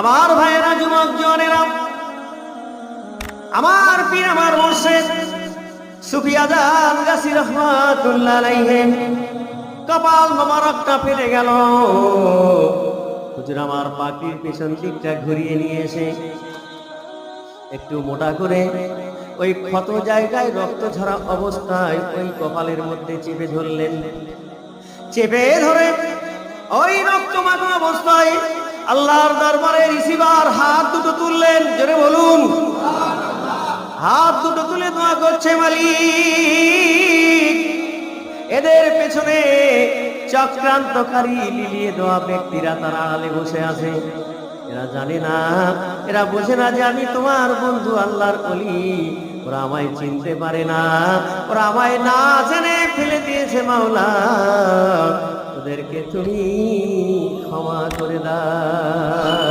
আমার ভাইয়েরা, যুবক জনেরা, আমার পীর, আমার মুর্শিদ সুফি আজাদ গাছি রহমাতুল্লাহ আলাইহি কপাল মোবারকটা ফেটে গেল। হুজুর আমার পাখির পেছন দিকটা ঘুরিয়ে নিয়ে এসে একটু মোটা করে ওই ক্ষত জায়গায় রক্ত ঝরা অবস্থায় ওই কপালের মধ্যে চেপে ধরলেন। চেপে ধরে ওই রক্তমাখা অবস্থায় আল্লাহর দরবারে রিসিভার হাত দুটো তুললেন। জোরে বলুন। হাত দুটো তুলে দোয়া করছে, মালিক এদের পেছনে চক্রান্তকারী লিলিয়ে দেওয়া ব্যক্তিরা তারা আড়ালে বসে আছে। এরা জানে না, এরা বোঝে না যে আমি তোমার বন্ধু আল্লাহর ওলি। ওরা আমায় চিনতে পারে না, ওরা আমায় না জেনে ফেলে দিয়েছে। মাওলা ওদেরকে তুমি ক্ষমা করে দাও।